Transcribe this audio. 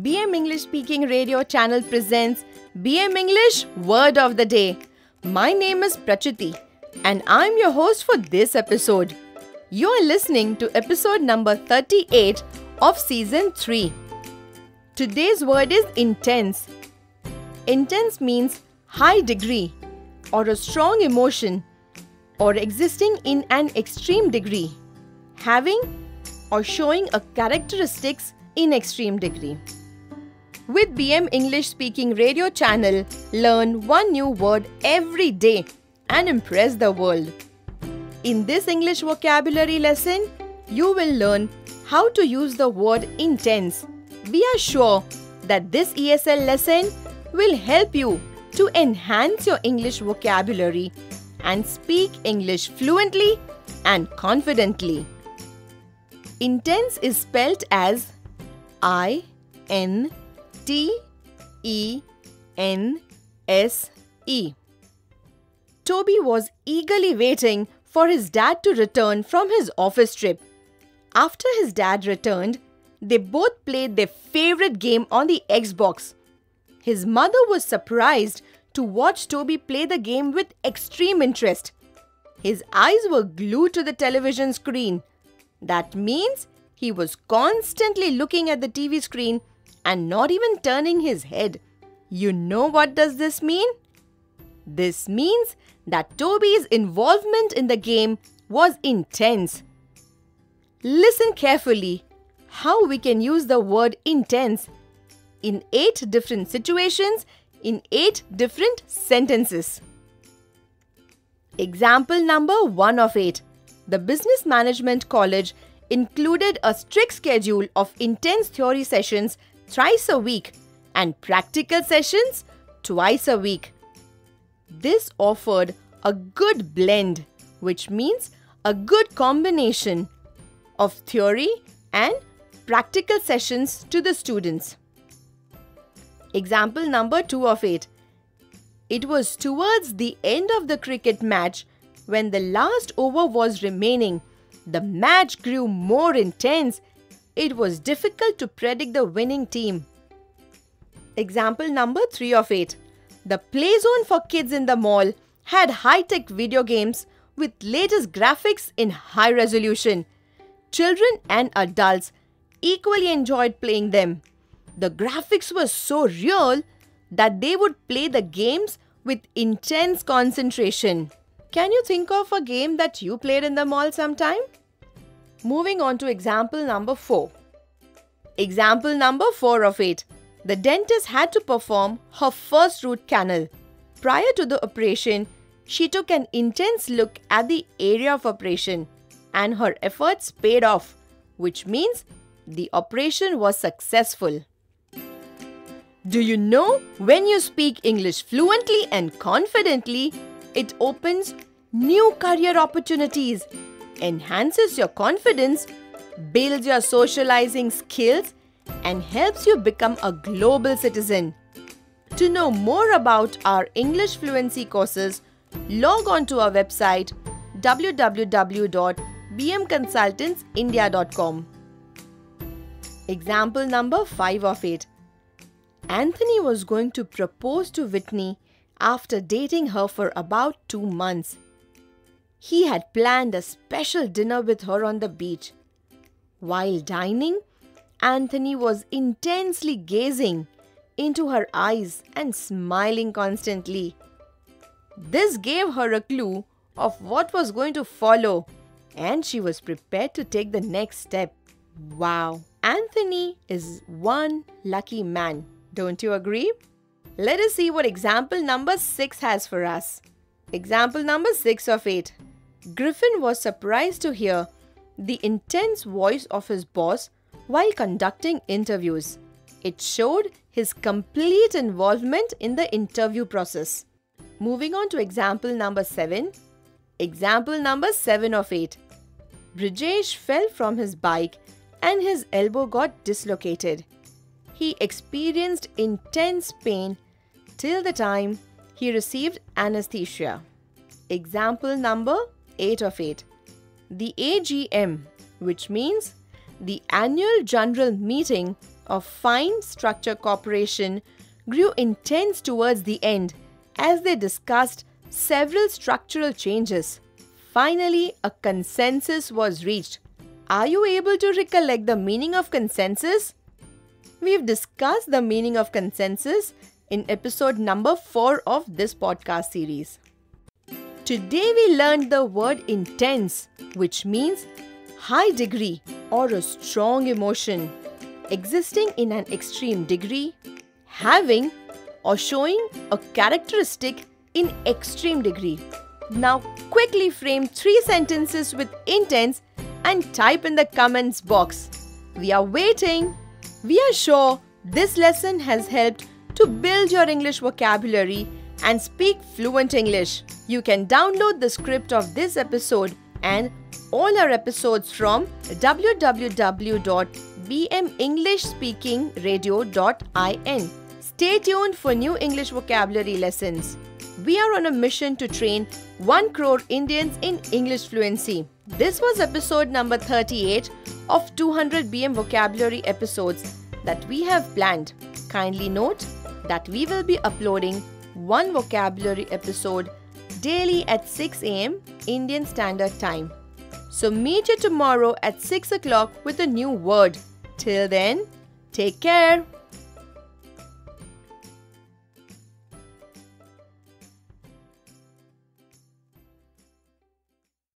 BM English Speaking Radio channel presents BM English Word of the Day. My name is Prachiti and I'm your host for this episode. You are listening to episode number 38 of season 3. Today's word is intense. Intense means high degree or a strong emotion or existing in an extreme degree, having or showing a characteristics in extreme degree. With BM English Speaking Radio channel, learn one new word every day and impress the world. In this English vocabulary lesson, you will learn how to use the word intense. We are sure that this ESL lesson will help you to enhance your English vocabulary and speak English fluently and confidently. Intense is spelled as I-N-T-E-N-S-E. Toby was eagerly waiting for his dad to return from his office trip. After his dad returned, they both played their favorite game on the Xbox. His mother was surprised to watch Toby play the game with extreme interest. His eyes were glued to the television screen. That means he was constantly looking at the TV screen and not even turning his head. You know what does this mean? This means that Toby's involvement in the game was intense. Listen carefully how we can use the word intense in 8 different situations in 8 different sentences. Example number 1 of 8. The Business Management College included a strict schedule of intense theory sessions thrice a week and practical sessions twice a week. This offered a good blend, which means a good combination of theory and practical sessions to the students. Example number 2 of 8. It was towards the end of the cricket match when the last over was remaining. The match grew more intense. It was difficult to predict the winning team. Example number 3 of 8. The play zone for kids in the mall had high-tech video games with latest graphics in high resolution. Children and adults equally enjoyed playing them. The graphics were so real that they would play the games with intense concentration. Can you think of a game that you played in the mall sometime? Moving on to example number 4. Example number 4 of 8. The dentist had to perform her first root canal. Prior to the operation, she took an intense look at the area of operation and her efforts paid off, which means the operation was successful. Do you know when you speak English fluently and confidently, it opens new career opportunities, enhances your confidence, builds your socializing skills, and helps you become a global citizen. To know more about our English fluency courses, log on to our website www.bmconsultantsindia.com. Example number 5 of 8. Anthony was going to propose to Whitney after dating her for about 2 months. He had planned a special dinner with her on the beach. While dining, Anthony was intensely gazing into her eyes and smiling constantly. This gave her a clue of what was going to follow, and she was prepared to take the next step. Wow, Anthony is one lucky man, don't you agree? Let us see what example number 6 has for us. Example number 6 of 8. Griffin was surprised to hear the intense voice of his boss while conducting interviews. It showed his complete involvement in the interview process. Moving on to example number 7. Example number 7 of 8. Brijesh fell from his bike and his elbow got dislocated. He experienced intense pain till the time he received anesthesia. Example number 8 of 8. The AGM, which means the annual general meeting of Fine Structure Corporation grew intense towards the end as they discussed several structural changes. Finally, a consensus was reached. Are you able to recollect the meaning of consensus? We've discussed the meaning of consensus in episode number 4 of this podcast series. Today we learned the word intense, which means high degree or a strong emotion, existing in an extreme degree, having or showing a characteristic in extreme degree. Now quickly frame 3 sentences with intense and type in the comments box. We are waiting. We are sure this lesson has helped to build your English vocabulary and speak fluent English. You can download the script of this episode and all our episodes from www.bmenglishspeakingradio.in. Stay tuned for new English vocabulary lessons. We are on a mission to train 1 crore Indians in English fluency. This was episode number 38 of 200 BM vocabulary episodes that we have planned. Kindly note that we will be uploading 1 vocabulary episode daily at 6 am Indian Standard Time. So meet you tomorrow at 6 o'clock with a new word. Till then, take care.